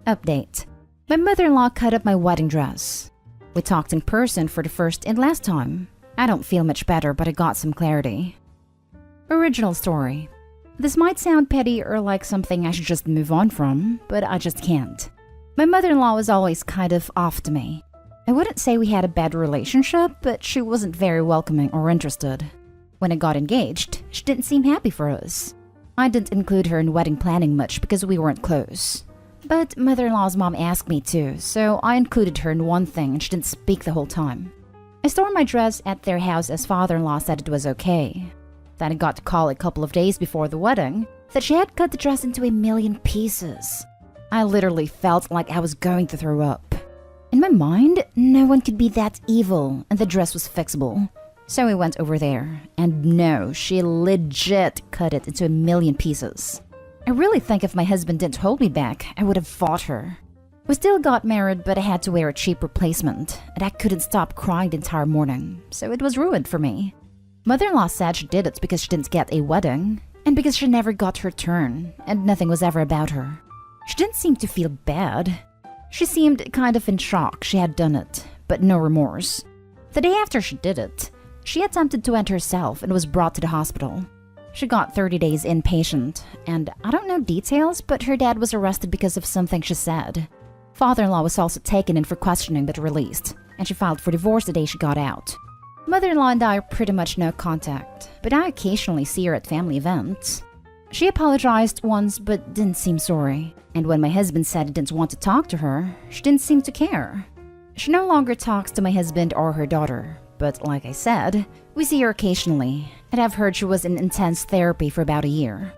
Update. My mother-in-law cut up my wedding dress. We talked in person for the first and last time. I don't feel much better, but I got some clarity. Original story. This might sound petty or like something I should just move on from, but I just can't. My mother-in-law was always kind of off to me. I wouldn't say we had a bad relationship, but she wasn't very welcoming or interested. When I got engaged, she didn't seem happy for us. I didn't include her in wedding planning much because we weren't close. But mother-in-law's mom asked me to, so I included her in one thing and she didn't speak the whole time. I stored my dress at their house as father-in-law said it was okay. Then I got to call a couple of days before the wedding that she had cut the dress into 1,000,000 pieces. I literally felt like I was going to throw up. In my mind, no one could be that evil and the dress was fixable. So we went over there, and no, she legit cut it into 1,000,000 pieces. I really think if my husband didn't hold me back, I would have fought her. We still got married, but I had to wear a cheap replacement, and I couldn't stop crying the entire morning, so it was ruined for me. Mother-in-law said she did it because she didn't get a wedding, and because she never got her turn, and nothing was ever about her. She didn't seem to feel bad. She seemed kind of in shock she had done it, but no remorse. The day after she did it, she attempted to end herself and was brought to the hospital. She got 30 days inpatient, and I don't know details, but her dad was arrested because of something she said. Father-in-law was also taken in for questioning but released, and she filed for divorce the day she got out. Mother-in-law and I are pretty much no contact, but I occasionally see her at family events. She apologized once but didn't seem sorry, and when my husband said he didn't want to talk to her, she didn't seem to care. She no longer talks to my husband or her daughter, but like I said, we see her occasionally, and I've heard she was in intense therapy for about a year.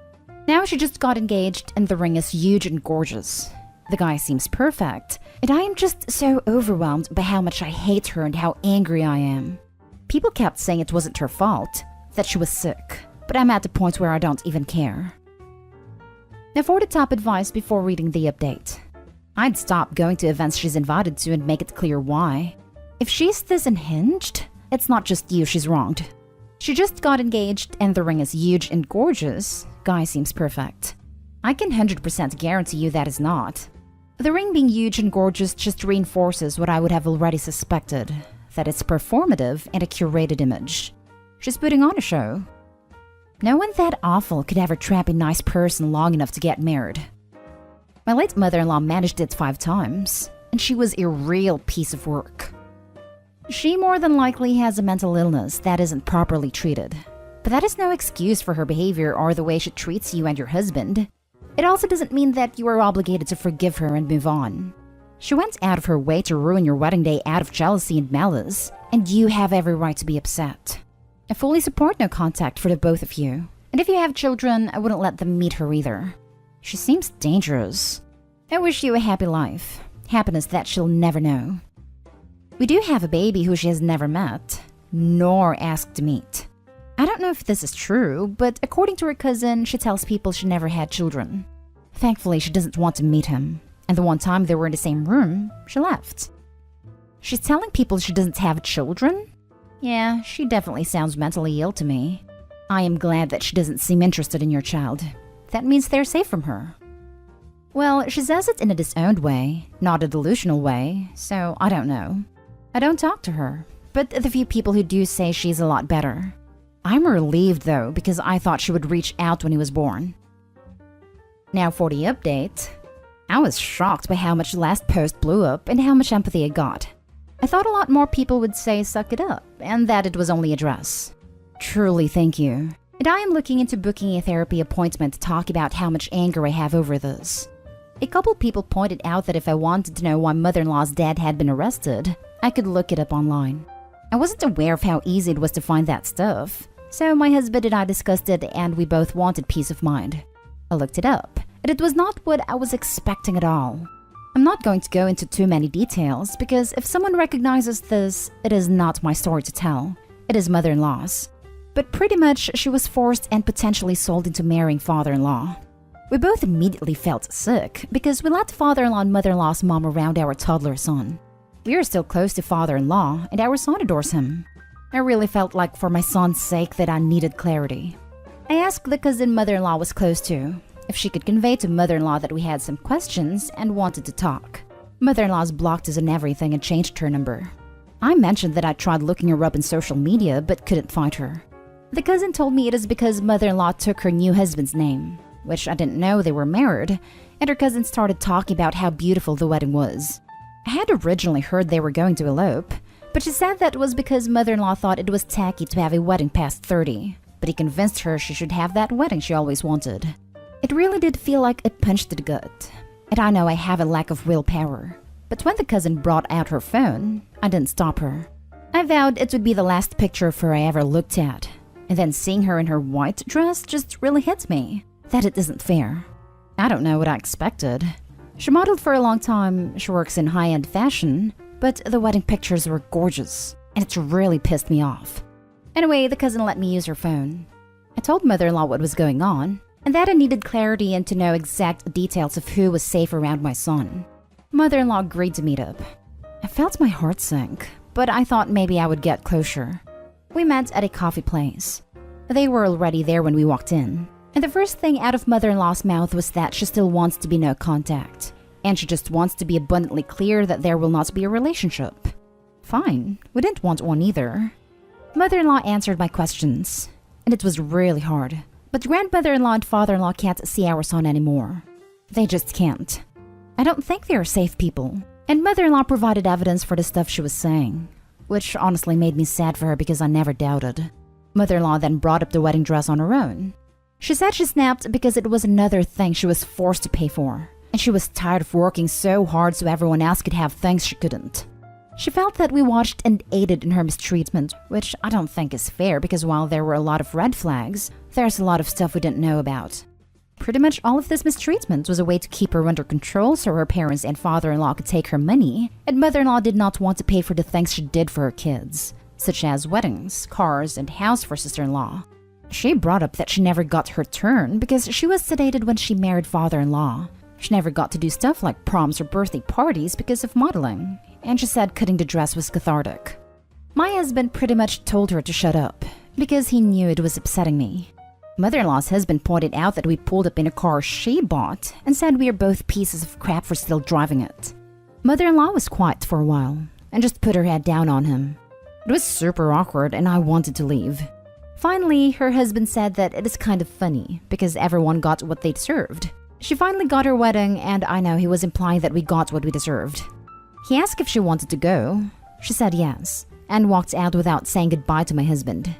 Now she just got engaged and the ring is huge and gorgeous. The guy seems perfect, and I am just so overwhelmed by how much I hate her and how angry I am. People kept saying it wasn't her fault, that she was sick, but I'm at the point where I don't even care. Now for the top advice before reading the update. I'd stop going to events she's invited to and make it clear why. If she's this unhinged, it's not just you she's wronged. She just got engaged and the ring is huge and gorgeous. Guy seems perfect. I can 100% guarantee you that is not. The ring being huge and gorgeous just reinforces what I would have already suspected, that it's performative and a curated image. She's putting on a show. No one that awful could ever trap a nice person long enough to get married. My late mother-in-law managed it 5 times, and she was a real piece of work. She more than likely has a mental illness that isn't properly treated, but that is no excuse for her behavior or the way she treats you and your husband. It also doesn't mean that you are obligated to forgive her and move on. She went out of her way to ruin your wedding day out of jealousy and malice, and you have every right to be upset. I fully support no contact for the both of you, and if you have children, I wouldn't let them meet her either. She seems dangerous. I wish you a happy life, happiness that she'll never know. We do have a baby who she has never met, nor asked to meet. I don't know if this is true, but according to her cousin, she tells people she never had children. Thankfully, she doesn't want to meet him, and the one time they were in the same room, she left. She's telling people she doesn't have children? Yeah, she definitely sounds mentally ill to me. I am glad that she doesn't seem interested in your child. That means they're safe from her. Well, she says it in a disowned way, not a delusional way, so I don't know. I don't talk to her, but the few people who do say she's a lot better. I'm relieved though, because I thought she would reach out when he was born. Now for the update. I was shocked by how much the last post blew up and how much empathy it got. I thought a lot more people would say suck it up, and that it was only a dress. Truly thank you. And I am looking into booking a therapy appointment to talk about how much anger I have over this. A couple people pointed out that if I wanted to know why mother-in-law's dad had been arrested, I could look it up online. I wasn't aware of how easy it was to find that stuff, so my husband and I discussed it and we both wanted peace of mind. I looked it up, and it was not what I was expecting at all. I'm not going to go into too many details because if someone recognizes this, it is not my story to tell. It is mother-in-law's. But pretty much she was forced and potentially sold into marrying father-in-law. We both immediately felt sick because we let father-in-law and mother-in-law's mom around our toddler son. We are still close to father-in-law and our son adores him. I really felt like for my son's sake that I needed clarity. I asked the cousin mother-in-law was close to if she could convey to mother-in-law that we had some questions and wanted to talk. Mother-in-law's blocked us and everything and changed her number. I mentioned that I tried looking her up in social media but couldn't find her. The cousin told me it is because mother-in-law took her new husband's name, which I didn't know they were married, and her cousin started talking about how beautiful the wedding was. I had originally heard they were going to elope, but she said that was because mother-in-law thought it was tacky to have a wedding past 30, but he convinced her she should have that wedding she always wanted. It really did feel like a punch to the gut, and I know I have a lack of willpower, but when the cousin brought out her phone, I didn't stop her. I vowed it would be the last picture of her I ever looked at, and then seeing her in her white dress just really hit me that it isn't fair. I don't know what I expected. She modeled for a long time, she works in high-end fashion, but the wedding pictures were gorgeous, and it really pissed me off. Anyway, the cousin let me use her phone. I told mother-in-law what was going on, and that I needed clarity and to know exact details of who was safe around my son. Mother-in-law agreed to meet up. I felt my heart sink, but I thought maybe I would get closure. We met at a coffee place. They were already there when we walked in, and the first thing out of mother-in-law's mouth was that she still wants to be no contact, and she just wants to be abundantly clear that there will not be a relationship. Fine, we didn't want one either. Mother-in-law answered my questions, and it was really hard. But grandmother-in-law and father-in-law can't see our son anymore. They just can't. I don't think they are safe people. And mother-in-law provided evidence for the stuff she was saying, which honestly made me sad for her because I never doubted. Mother-in-law then brought up the wedding dress on her own. She said she snapped because it was another thing she was forced to pay for, and she was tired of working so hard so everyone else could have things she couldn't. She felt that we watched and aided in her mistreatment, which I don't think is fair because while there were a lot of red flags, there's a lot of stuff we didn't know about. Pretty much all of this mistreatment was a way to keep her under control so her parents and father-in-law could take her money, and mother-in-law did not want to pay for the things she did for her kids, such as weddings, cars, and house for sister-in-law. She brought up that she never got her turn because she was sedated when she married father-in-law. She never got to do stuff like proms or birthday parties because of modeling, and she said cutting the dress was cathartic. My husband pretty much told her to shut up because he knew it was upsetting me. Mother-in-law's husband pointed out that we pulled up in a car she bought and said we are both pieces of crap for still driving it. Mother-in-law was quiet for a while and just put her head down on him. It was super awkward and I wanted to leave. Finally, her husband said that it is kind of funny because everyone got what they deserved. She finally got her wedding and I know he was implying that we got what we deserved. He asked if she wanted to go. She said yes and walked out without saying goodbye to my husband.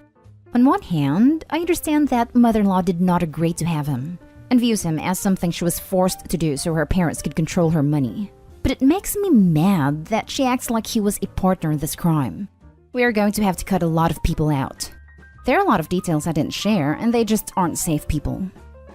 On one hand, I understand that mother-in-law did not agree to have him and views him as something she was forced to do so her parents could control her money. But it makes me mad that she acts like he was a partner in this crime. We are going to have to cut a lot of people out. There are a lot of details I didn't share and they just aren't safe people.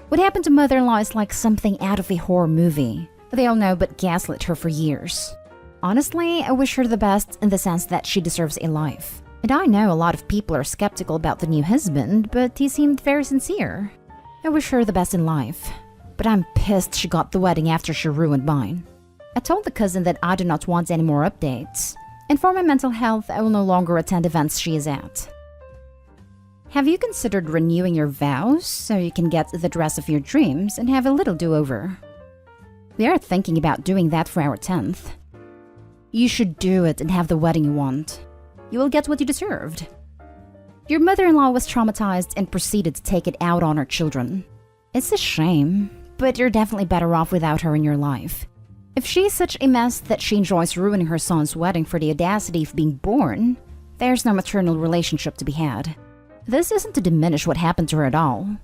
What happened to mother-in-law is like something out of a horror movie. They all know but gaslit her for years. Honestly, I wish her the best in the sense that she deserves a life. And I know a lot of people are skeptical about the new husband, but he seemed very sincere. I wish her the best in life. But I'm pissed she got the wedding after she ruined mine. I told the cousin that I do not want any more updates. And for my mental health, I will no longer attend events she is at. Have you considered renewing your vows so you can get the dress of your dreams and have a little do-over? We are thinking about doing that for our 10th. You should do it and have the wedding you want. You will get what you deserved. Your mother-in-law was traumatized and proceeded to take it out on her children. It's a shame, but you're definitely better off without her in your life. If she's such a mess that she enjoys ruining her son's wedding for the audacity of being born, there's no maternal relationship to be had. This isn't to diminish what happened to her at all.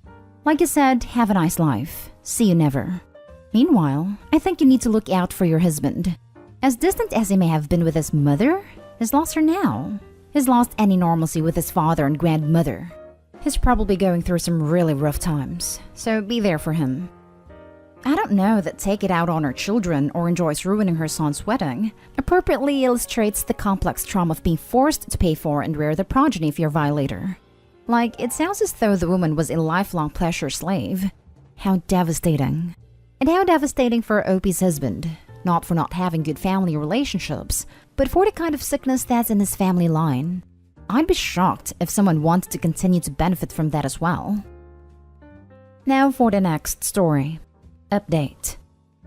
Like I said, have a nice life. See you never. Meanwhile, I think you need to look out for your husband. As distant as he may have been with his mother, he's lost her now. He's lost any normalcy with his father and grandmother. He's probably going through some really rough times, so be there for him. I don't know that take it out on her children or enjoys ruining her son's wedding appropriately illustrates the complex trauma of being forced to pay for and rear the progeny of your violator. Like, it sounds as though the woman was a lifelong pleasure slave. How devastating. And how devastating for Opie's husband. Not for not having good family relationships, but for the kind of sickness that's in his family line. I'd be shocked if someone wanted to continue to benefit from that as well. Now for the next story. Update.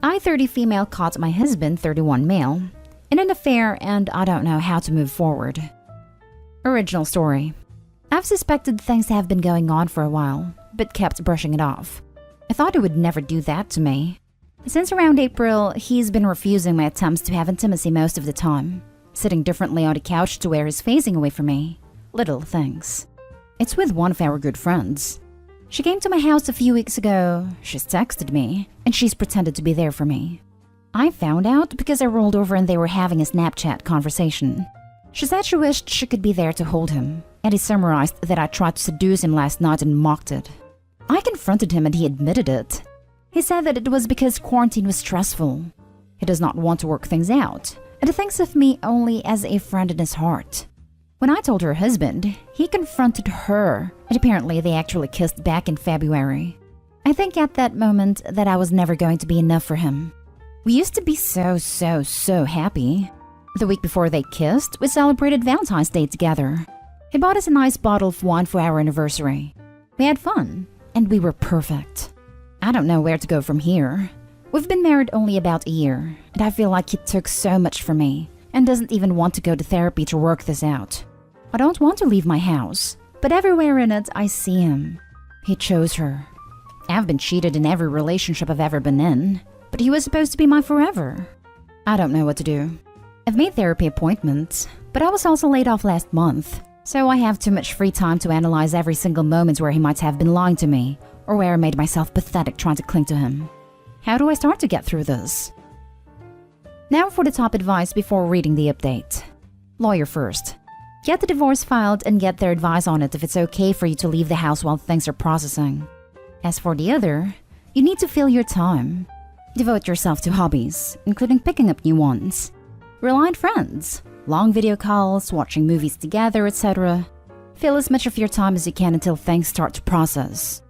I, 30 female, caught my husband, 31 male, in an affair and I don't know how to move forward. Original story. I've suspected things have been going on for a while, but kept brushing it off. I thought he would never do that to me. Since around April, he's been refusing my attempts to have intimacy most of the time, sitting differently on the couch to where he's facing away from me. Little things. It's with one of our good friends. She came to my house a few weeks ago, she's texted me, and she's pretended to be there for me. I found out because I rolled over and they were having a Snapchat conversation. She said she wished she could be there to hold him, and he summarized that I tried to seduce him last night and mocked it. I confronted him and he admitted it. He said that it was because quarantine was stressful. He does not want to work things out, and thinks of me only as a friend in his heart. When I told her husband, he confronted her, and apparently they actually kissed back in February. I think at that moment that I was never going to be enough for him. We used to be so happy. The week before they kissed, we celebrated Valentine's Day together. He bought us a nice bottle of wine for our anniversary. We had fun, and we were perfect. I don't know where to go from here. We've been married only about a year, and I feel like he took so much from me and doesn't even want to go to therapy to work this out. I don't want to leave my house, but everywhere in it I see him. He chose her. I've been cheated in every relationship I've ever been in, but he was supposed to be my forever. I don't know what to do. I've made therapy appointments, but I was also laid off last month, so I have too much free time to analyze every single moment where he might have been lying to me, or where I made myself pathetic trying to cling to him. How do I start to get through this? Now for the top advice before reading the update. Lawyer first. Get the divorce filed and get their advice on it if it's okay for you to leave the house while things are processing. As for the other, you need to fill your time. Devote yourself to hobbies, including picking up new ones. Rely on friends, long video calls, watching movies together, etc. Fill as much of your time as you can until things start to process.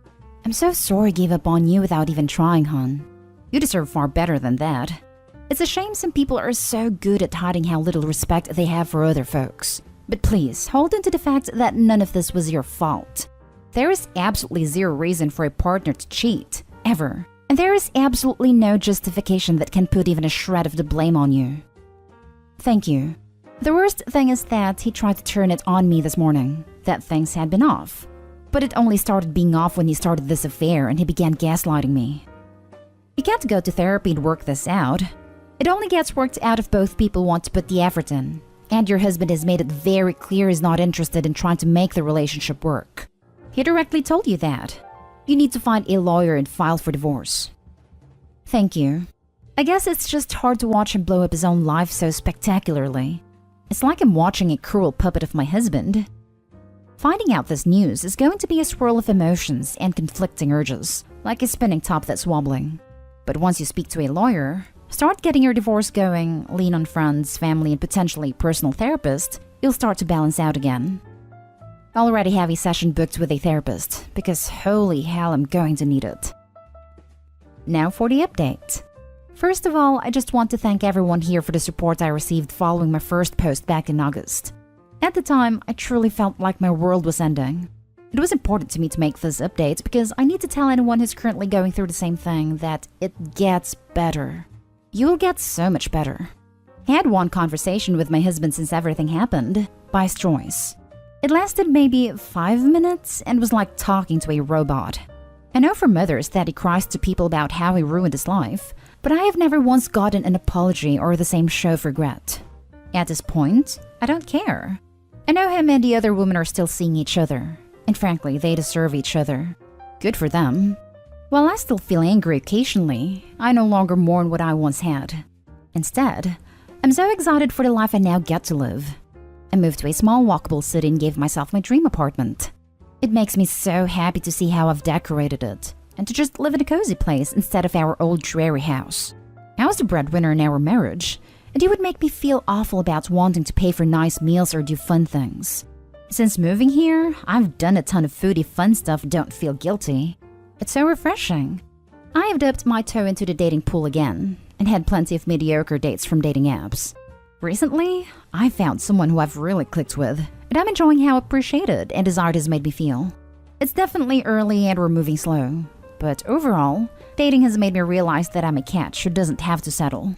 I'm so sorry I gave up on you without even trying, hon. You deserve far better than that. It's a shame some people are so good at hiding how little respect they have for other folks. But please, hold on to the fact that none of this was your fault. There is absolutely zero reason for a partner to cheat, ever. And there is absolutely no justification that can put even a shred of the blame on you. Thank you. The worst thing is that he tried to turn it on me this morning, that things had been off. But it only started being off when he started this affair and he began gaslighting me. You can't go to therapy to work this out. It only gets worked out if both people want to put the effort in. And your husband has made it very clear he's not interested in trying to make the relationship work. He directly told you that. You need to find a lawyer and file for divorce. Thank you. I guess it's just hard to watch him blow up his own life so spectacularly. It's like I'm watching a cruel puppet of my husband. Finding out this news is going to be a swirl of emotions and conflicting urges, like a spinning top that's wobbling. But once you speak to a lawyer, start getting your divorce going, lean on friends, family, and potentially personal therapist, you'll start to balance out again. I already have a session booked with a therapist, because holy hell, I'm going to need it. Now for the update. First of all, I just want to thank everyone here for the support I received following my first post back in August. At the time, I truly felt like my world was ending. It was important to me to make this update because I need to tell anyone who's currently going through the same thing that it gets better. You'll get so much better. I had one conversation with my husband since everything happened, by his choice. It lasted maybe 5 minutes and was like talking to a robot. I know from others that he cries to people about how he ruined his life, but I have never once gotten an apology or the same show of regret. At this point, I don't care. I know him and the other woman are still seeing each other, and frankly, they deserve each other. Good for them. While I still feel angry occasionally, I no longer mourn what I once had. Instead, I'm so excited for the life I now get to live. I moved to a small walkable city and gave myself my dream apartment. It makes me so happy to see how I've decorated it, and to just live in a cozy place instead of our old dreary house. I was the breadwinner in our marriage, and it would make me feel awful about wanting to pay for nice meals or do fun things. Since moving here, I've done a ton of foodie fun stuff and don't feel guilty. It's so refreshing. I have dipped my toe into the dating pool again, and had plenty of mediocre dates from dating apps. Recently, I found someone who I've really clicked with, and I'm enjoying how appreciated and desired has made me feel. It's definitely early and we're moving slow, but overall, dating has made me realize that I'm a catch who doesn't have to settle.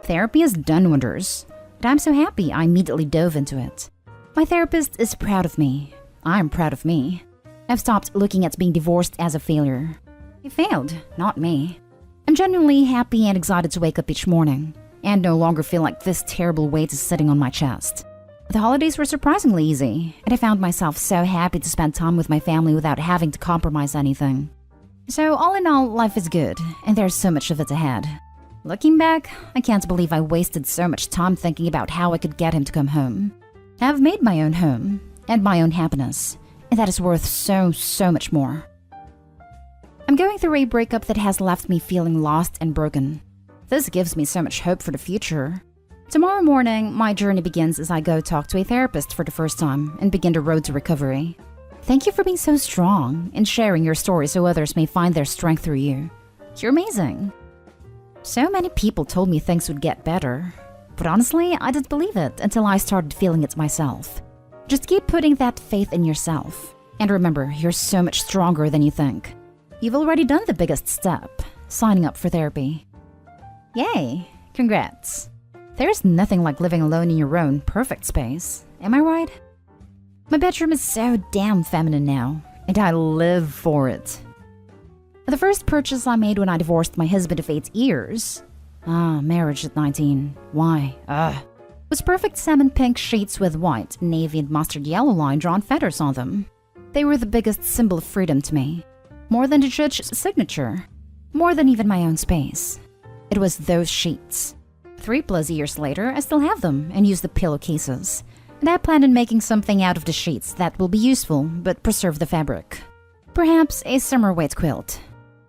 Therapy has done wonders, but I'm so happy I immediately dove into it. My therapist is proud of me. I'm proud of me. I've stopped looking at being divorced as a failure. He failed, not me. I'm genuinely happy and excited to wake up each morning, and no longer feel like this terrible weight is sitting on my chest. The holidays were surprisingly easy, and I found myself so happy to spend time with my family without having to compromise anything. So all in all, life is good, and there's so much of it ahead. Looking back, I can't believe I wasted so much time thinking about how I could get him to come home. I've made my own home, and my own happiness, and that is worth so much more. I'm going through a breakup that has left me feeling lost and broken. This gives me so much hope for the future. Tomorrow morning, my journey begins as I go talk to a therapist for the first time and begin the road to recovery. Thank you for being so strong and sharing your story so others may find their strength through you. You're amazing. So many people told me things would get better, but honestly, I didn't believe it until I started feeling it myself. Just keep putting that faith in yourself. And remember, you're so much stronger than you think. You've already done the biggest step, signing up for therapy. Yay! Congrats. There's nothing like living alone in your own perfect space, am I right? My bedroom is so damn feminine now, and I live for it. The first purchase I made when I divorced my husband of 8 years, marriage at 19, why, was perfect salmon pink sheets with white, navy and mustard yellow line-drawn feathers on them. They were the biggest symbol of freedom to me. More than the judge's signature. More than even my own space. It was those sheets. 3+ years later, I still have them and use the pillowcases. And I plan on making something out of the sheets that will be useful but preserve the fabric. Perhaps a summer weight quilt.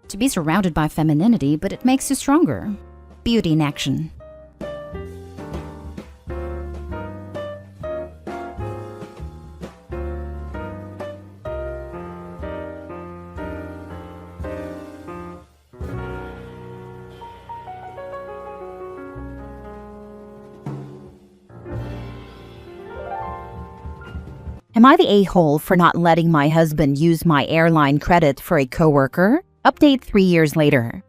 To be surrounded by femininity, but it makes you stronger. Beauty in action. Am I the a-hole for not letting my husband use my airline credit for a coworker? Update 3 years later.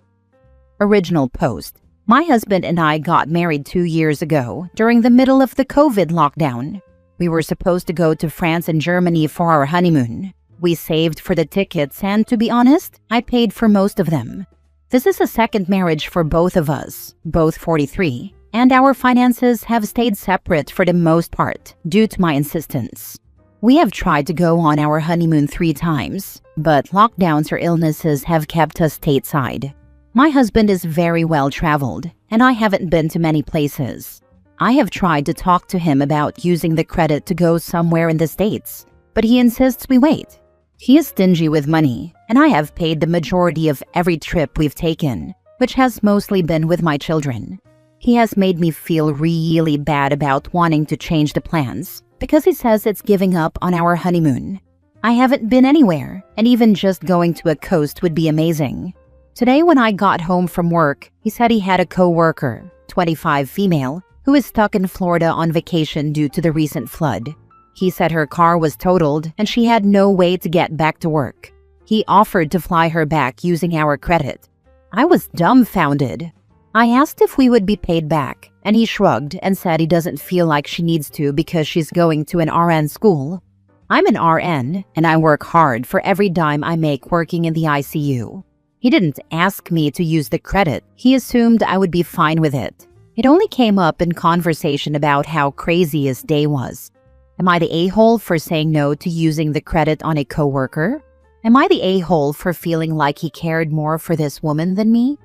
Original post. My husband and I got married 2 years ago during the middle of the COVID lockdown. We were supposed to go to France and Germany for our honeymoon. We saved for the tickets and, to be honest, I paid for most of them. This is a second marriage for both of us, both 43, and our finances have stayed separate for the most part due to my insistence. We have tried to go on our honeymoon 3 times, but lockdowns or illnesses have kept us stateside. My husband is very well traveled, and I haven't been to many places. I have tried to talk to him about using the credit to go somewhere in the States, but he insists we wait. He is stingy with money, and I have paid the majority of every trip we've taken, which has mostly been with my children. He has made me feel really bad about wanting to change the plans, because he says it's giving up on our honeymoon. I haven't been anywhere, and even just going to a coast would be amazing. Today when I got home from work, he said he had a co-worker, 25 female, who is stuck in Florida on vacation due to the recent flood. He said her car was totaled and she had no way to get back to work. He offered to fly her back using our credit. I was dumbfounded. I asked if we would be paid back, and he shrugged and said he doesn't feel like she needs to because she's going to an RN school. I'm an RN, and I work hard for every dime I make working in the ICU. He didn't ask me to use the credit. He assumed I would be fine with it. It only came up in conversation about how crazy his day was. Am I the a-hole for saying no to using the credit on a coworker? Am I the a-hole for feeling like he cared more for this woman than me?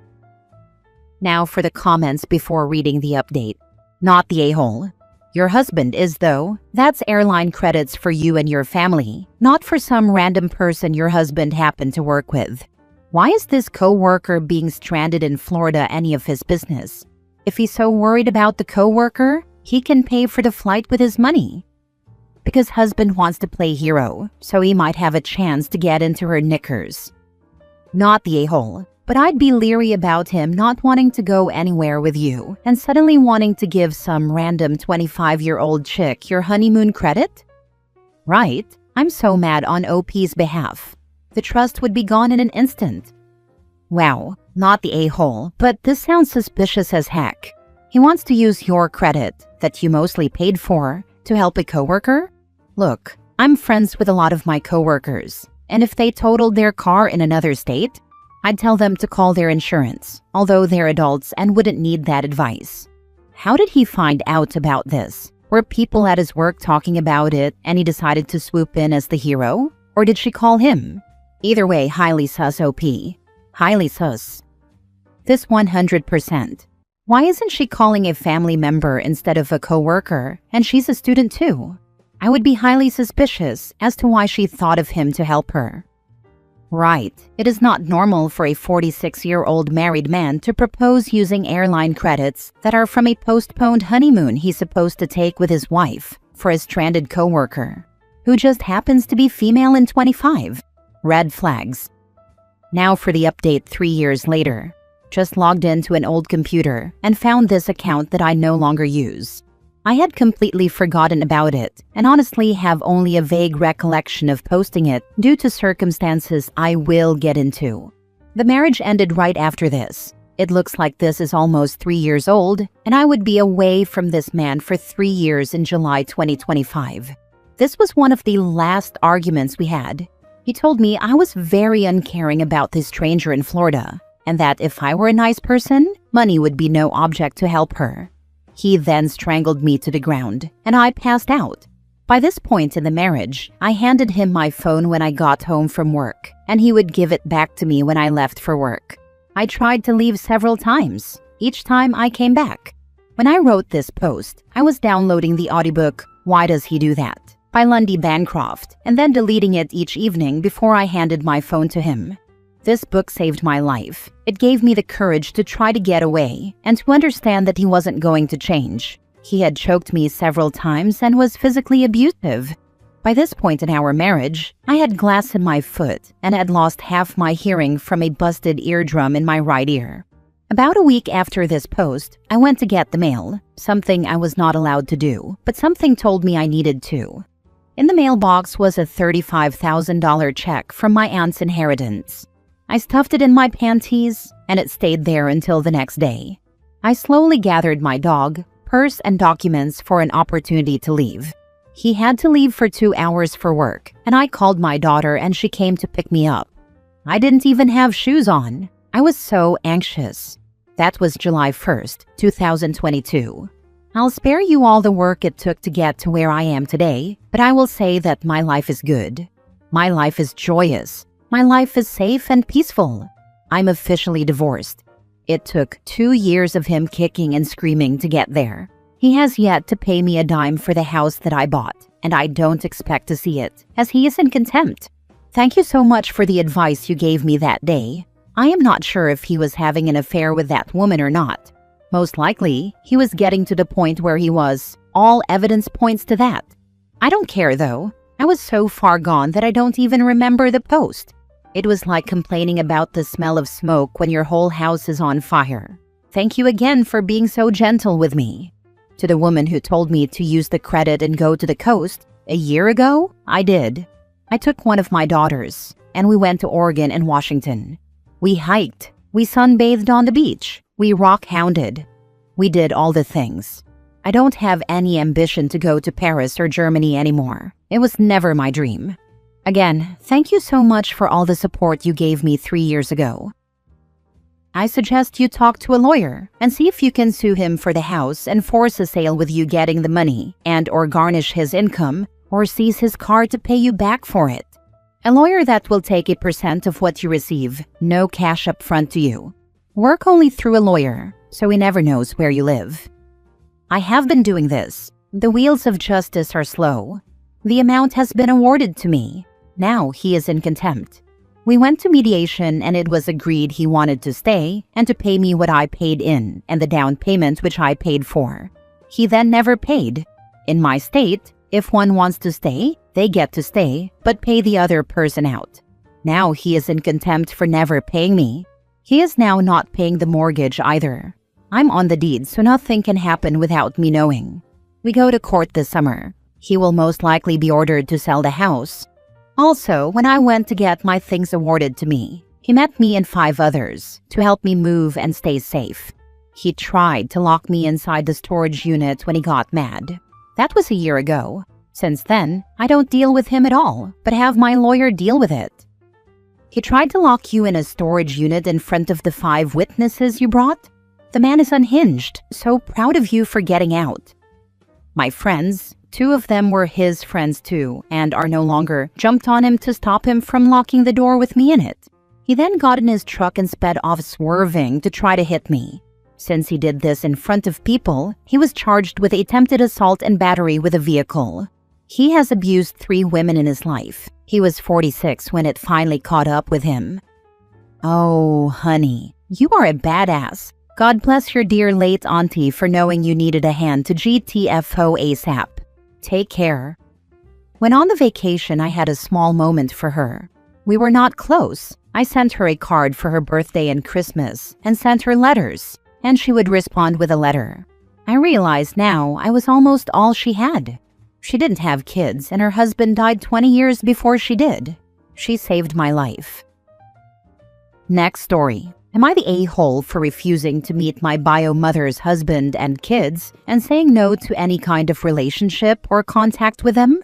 Now for the comments before reading the update. Not the a-hole. Your husband is, though. That's airline credits for you and your family, not for some random person your husband happened to work with. Why is this co-worker being stranded in Florida any of his business? If he's so worried about the co-worker, he can pay for the flight with his money. Because husband wants to play hero, so he might have a chance to get into her knickers. Not the a-hole. But I'd be leery about him not wanting to go anywhere with you and suddenly wanting to give some random 25-year-old chick your honeymoon credit? Right, I'm so mad on OP's behalf. The trust would be gone in an instant. Wow, not the a-hole, but this sounds suspicious as heck. He wants to use your credit that you mostly paid for to help a coworker? Look, I'm friends with a lot of my coworkers, and if they totaled their car in another state, I'd tell them to call their insurance, although they're adults and wouldn't need that advice. How did he find out about this? Were people at his work talking about it and he decided to swoop in as the hero? Or did she call him? Either way, highly sus OP. Highly sus. This 100%. Why isn't she calling a family member instead of a coworker, and she's a student too? I would be highly suspicious as to why she thought of him to help her. Right, it is not normal for a 46-year-old married man to propose using airline credits that are from a postponed honeymoon he's supposed to take with his wife for a stranded coworker, who just happens to be female and 25. Red flags. Now for the update 3 years later. Just logged into an old computer and found this account that I no longer use. I had completely forgotten about it and honestly have only a vague recollection of posting it due to circumstances I will get into. The marriage ended right after this. It looks like this is almost 3 years old, and I would be away from this man for 3 years in July 2025. This was one of the last arguments we had. He told me I was very uncaring about this stranger in Florida, and that if I were a nice person, money would be no object to help her. He then strangled me to the ground, and I passed out. By this point in the marriage, I handed him my phone when I got home from work, and he would give it back to me when I left for work. I tried to leave several times, each time I came back. When I wrote this post, I was downloading the audiobook Why Does He Do That? By Lundy Bancroft, and then deleting it each evening before I handed my phone to him. This book saved my life. It gave me the courage to try to get away and to understand that he wasn't going to change. He had choked me several times and was physically abusive. By this point in our marriage, I had glass in my foot and had lost half my hearing from a busted eardrum in my right ear. About a week after this post, I went to get the mail, something I was not allowed to do, but something told me I needed to. In the mailbox was a $35,000 check from my aunt's inheritance. I stuffed it in my panties, and it stayed there until the next day. I slowly gathered my dog, purse, and documents for an opportunity to leave. He had to leave for 2 hours for work, and I called my daughter and she came to pick me up. I didn't even have shoes on. I was so anxious. That was July 1st, 2022. I'll spare you all the work it took to get to where I am today, but I will say that my life is good. My life is joyous. My life is safe and peaceful. I'm officially divorced. It took 2 years of him kicking and screaming to get there. He has yet to pay me a dime for the house that I bought, and I don't expect to see it, as he is in contempt. Thank you so much for the advice you gave me that day. I am not sure if he was having an affair with that woman or not. Most likely, he was getting to the point where he was. All evidence points to that. I don't care though. I was so far gone that I don't even remember the post. It was like complaining about the smell of smoke when your whole house is on fire. Thank you again for being so gentle with me. To the woman who told me to use the credit and go to the coast, a year ago, I did. I took one of my daughters, and we went to Oregon and Washington. We hiked. We sunbathed on the beach. We rock-hounded. We did all the things. I don't have any ambition to go to Paris or Germany anymore. It was never my dream. Again, thank you so much for all the support you gave me 3 years ago. I suggest you talk to a lawyer and see if you can sue him for the house and force a sale with you getting the money and or garnish his income or seize his car to pay you back for it. A lawyer that will take a % of what you receive, no cash up front to you. Work only through a lawyer, so he never knows where you live. I have been doing this. The wheels of justice are slow. The amount has been awarded to me. Now he is in contempt. We went to mediation and it was agreed he wanted to stay and to pay me what I paid in and the down payment which I paid for. He then never paid. In my state, if one wants to stay, they get to stay, but pay the other person out. Now he is in contempt for never paying me. He is now not paying the mortgage either. I'm on the deed, so nothing can happen without me knowing. We go to court this summer. He will most likely be ordered to sell the house. Also, when I went to get my things awarded to me, He met me and 5 others to help me move and stay safe. He tried to lock me inside the storage unit when he got mad. That was a year ago. Since then, I don't deal with him at all, but have my lawyer deal with it. He tried to lock you in a storage unit in front of the 5 witnesses you brought? The man is unhinged, so proud of you for getting out. My friends, 2 of them were his friends too, and are no longer, jumped on him to stop him from locking the door with me in it. He then got in his truck and sped off swerving to try to hit me. Since he did this in front of people, he was charged with attempted assault and battery with a vehicle. He has abused 3 women in his life. He was 46 when it finally caught up with him. Oh, honey, you are a badass. God bless your dear late auntie for knowing you needed a hand to GTFO ASAP. Take care. When on the vacation, I had a small moment for her. We were not close. I sent her a card for her birthday and Christmas and sent her letters, and she would respond with a letter. I realize now I was almost all she had. She didn't have kids, and her husband died 20 years before she did. She saved my life. Next story. Am I the a-hole for refusing to meet my bio mother's husband and kids and saying no to any kind of relationship or contact with them?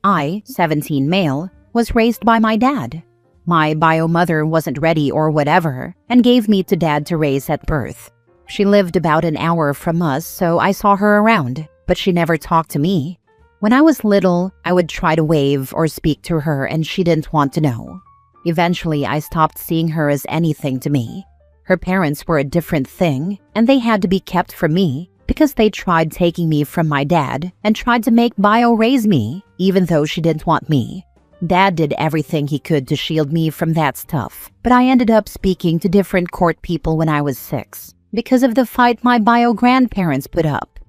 I, 17 male, was raised by my dad. My bio mother wasn't ready or whatever and gave me to dad to raise at birth. She lived about an hour from us, so I saw her around, but she never talked to me. When I was little, I would try to wave or speak to her and she didn't want to know. Eventually, I stopped seeing her as anything to me. Her parents were a different thing, and they had to be kept from me because they tried taking me from my dad and tried to make bio raise me, even though she didn't want me. Dad did everything he could to shield me from that stuff, but I ended up speaking to different court people when I was 6 because of the fight my bio grandparents put up.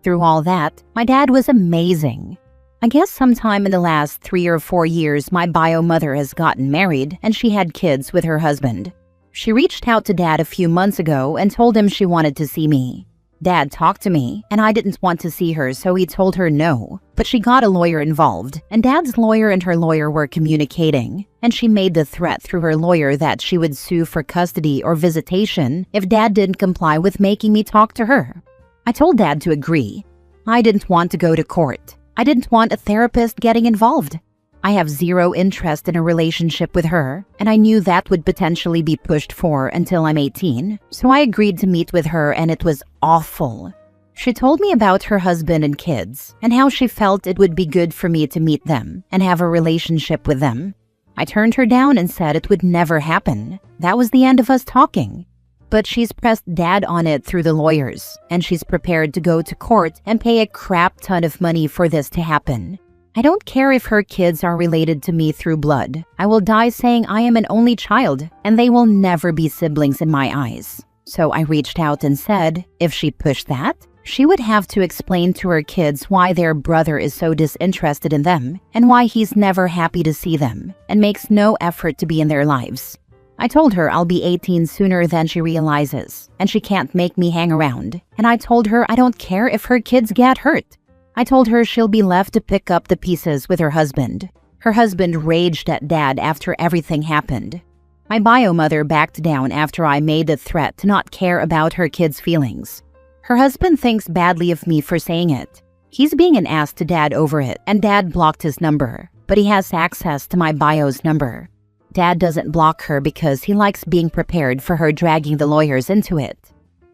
Through all that, my dad was amazing. I guess sometime in the last 3 or 4 years, my bio mother has gotten married and she had kids with her husband. She reached out to Dad a few months ago and told him she wanted to see me. Dad talked to me and I didn't want to see her, so he told her no. But she got a lawyer involved, and Dad's lawyer and her lawyer were communicating, and she made the threat through her lawyer that she would sue for custody or visitation if Dad didn't comply with making me talk to her. I told Dad to agree. I didn't want to go to court. I didn't want a therapist getting involved. I have 0 interest in a relationship with her, and I knew that would potentially be pushed for until I'm 18, so I agreed to meet with her, and it was awful. She told me about her husband and kids, and how she felt it would be good for me to meet them and have a relationship with them. I turned her down and said it would never happen. That was the end of us talking. But she's pressed Dad on it through the lawyers, and she's prepared to go to court and pay a crap ton of money for this to happen. I don't care if her kids are related to me through blood. I will die saying I am an only child, and they will never be siblings in my eyes. So I reached out and said, if she pushed that, she would have to explain to her kids why their brother is so disinterested in them, and why he's never happy to see them, and makes no effort to be in their lives. I told her I'll be 18 sooner than she realizes, and she can't make me hang around. And I told her I don't care if her kids get hurt. I told her she'll be left to pick up the pieces with her husband. Her husband raged at Dad after everything happened. My bio mother backed down after I made the threat to not care about her kids' feelings. Her husband thinks badly of me for saying it. He's being an ass to Dad over it, and Dad blocked his number, but he has access to my bio's number. Dad doesn't block her because he likes being prepared for her dragging the lawyers into it.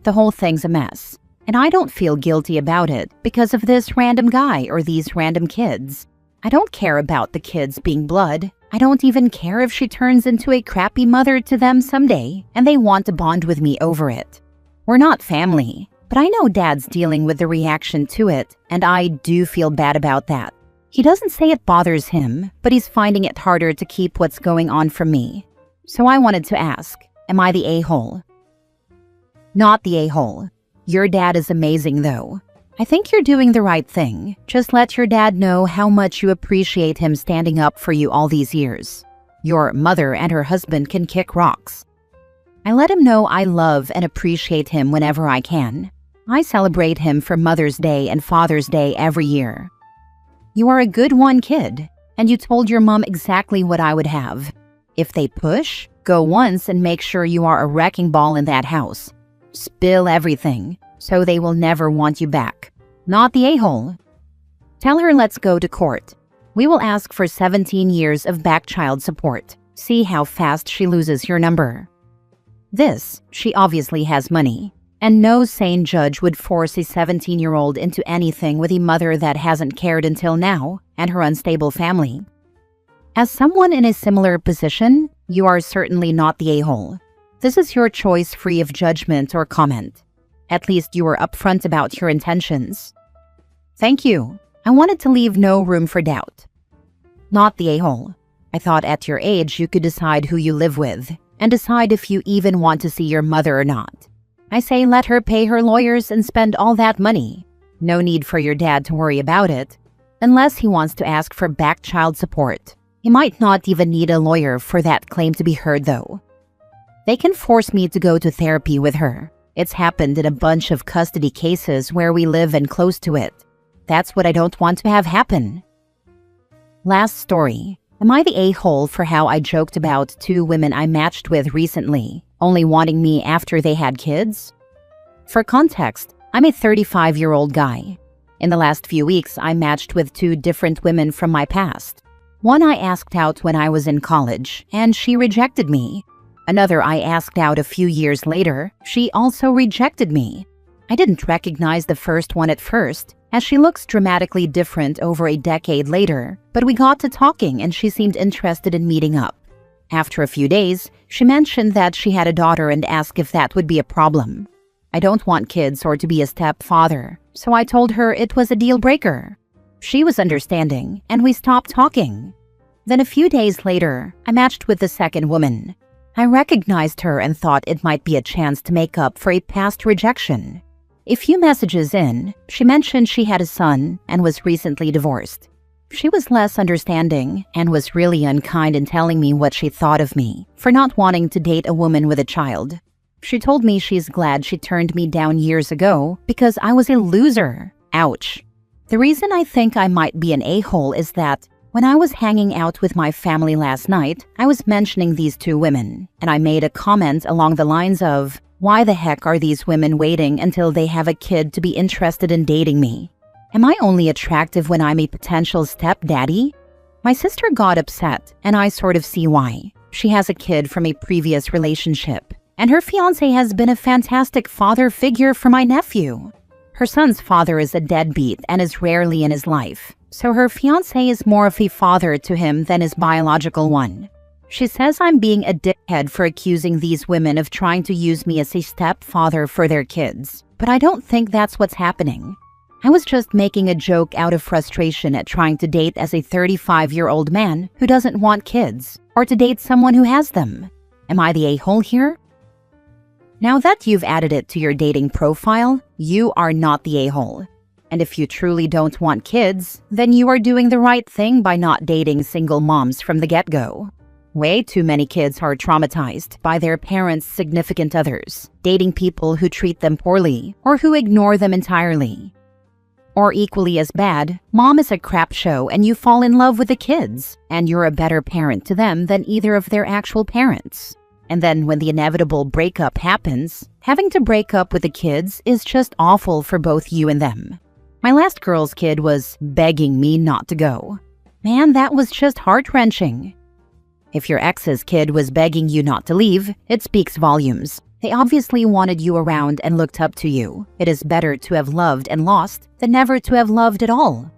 The whole thing's a mess, and I don't feel guilty about it because of this random guy or these random kids. I don't care about the kids being blood. I don't even care if she turns into a crappy mother to them someday and they want to bond with me over it. We're not family, but I know Dad's dealing with the reaction to it, and I do feel bad about that. He doesn't say it bothers him, but he's finding it harder to keep what's going on from me. So I wanted to ask, am I the a-hole? Not the a-hole. Your dad is amazing though. I think you're doing the right thing. Just let your dad know how much you appreciate him standing up for you all these years. Your mother and her husband can kick rocks. I let him know I love and appreciate him whenever I can. I celebrate him for Mother's Day and Father's Day every year. You are a good one, kid, and you told your mom exactly what I would have. If they push, Go once and make sure you are a wrecking ball in that house. Spill everything, so they will never want you back. Not the a-hole. Tell her let's go to court. We will ask for 17 years of back child support. See how fast she loses your number. This, she obviously has money. And no sane judge would force a 17-year-old into anything with a mother that hasn't cared until now and her unstable family. As someone in a similar position, you are certainly not the a-hole. This is your choice free of judgment or comment. At least you were upfront about your intentions. Thank you. I wanted to leave no room for doubt. Not the a-hole. I thought at your age you could decide who you live with and decide if you even want to see your mother or not. I say let her pay her lawyers and spend all that money. No need for your dad to worry about it, unless he wants to ask for back child support. He might not even need a lawyer for that claim to be heard though. They can force me to go to therapy with her. It's happened in a bunch of custody cases where we live and close to it. That's what I don't want to have happen. Last story. Am I the a-hole for how I joked about 2 women I matched with recently, only wanting me after they had kids? For context, I'm a 35-year-old guy. In the last few weeks, I matched with 2 different women from my past. One I asked out when I was in college, and she rejected me. Another I asked out a few years later, she also rejected me. I didn't recognize the first one at first, as she looks dramatically different over a decade later, but we got to talking and she seemed interested in meeting up. After a few days, she mentioned that she had a daughter and asked if that would be a problem. I don't want kids or to be a stepfather, so I told her it was a deal breaker. She was understanding, and we stopped talking. Then a few days later, I matched with the second woman. I recognized her and thought it might be a chance to make up for a past rejection. A few messages in, she mentioned she had a son and was recently divorced. She was less understanding and was really unkind in telling me what she thought of me for not wanting to date a woman with a child. She told me she's glad she turned me down years ago because I was a loser. Ouch. The reason I think I might be an a-hole is that when I was hanging out with my family last night, I was mentioning these 2 women, and I made a comment along the lines of, why the heck are these women waiting until they have a kid to be interested in dating me? Am I only attractive when I'm a potential stepdaddy? My sister got upset, and I sort of see why. She has a kid from a previous relationship, and her fiancé has been a fantastic father figure for my nephew. Her son's father is a deadbeat and is rarely in his life, so her fiancé is more of a father to him than his biological one. She says I'm being a dickhead for accusing these women of trying to use me as a stepfather for their kids, but I don't think that's what's happening. I was just making a joke out of frustration at trying to date as a 35-year-old man who doesn't want kids, or to date someone who has them. Am I the a-hole here? Now that you've added it to your dating profile, you are not the a-hole. And if you truly don't want kids, then you are doing the right thing by not dating single moms from the get-go. Way too many kids are traumatized by their parents' significant others, dating people who treat them poorly or who ignore them entirely. Or equally as bad, mom is a crap show and you fall in love with the kids, and you're a better parent to them than either of their actual parents. And then when the inevitable breakup happens, having to break up with the kids is just awful for both you and them. My last girl's kid was begging me not to go. Man, that was just heart-wrenching. If your ex's kid was begging you not to leave, it speaks volumes. They obviously wanted you around and looked up to you. It is better to have loved and lost than never to have loved at all.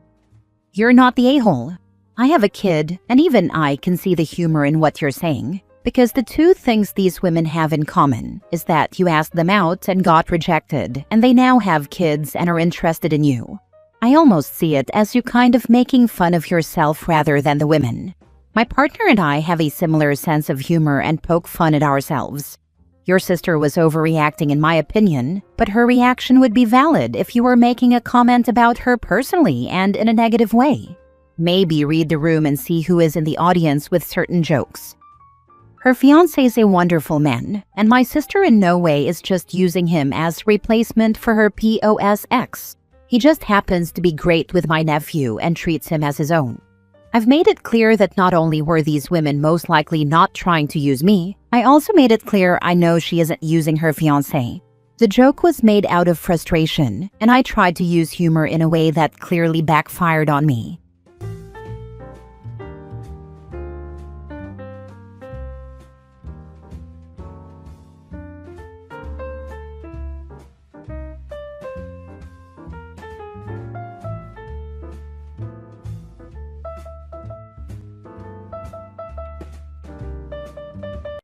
You're not the a-hole. I have a kid, and even I can see the humor in what you're saying. Because the 2 things these women have in common is that you asked them out and got rejected, and they now have kids and are interested in you. I almost see it as you kind of making fun of yourself rather than the women. My partner and I have a similar sense of humor and poke fun at ourselves. Your sister was overreacting in my opinion, but her reaction would be valid if you were making a comment about her personally and in a negative way. Maybe read the room and see who is in the audience with certain jokes. Her fiancé is a wonderful man, and my sister in no way is just using him as replacement for her POS ex. He just happens to be great with my nephew and treats him as his own. I've made it clear that not only were these women most likely not trying to use me, I also made it clear I know she isn't using her fiancé. The joke was made out of frustration, and I tried to use humor in a way that clearly backfired on me.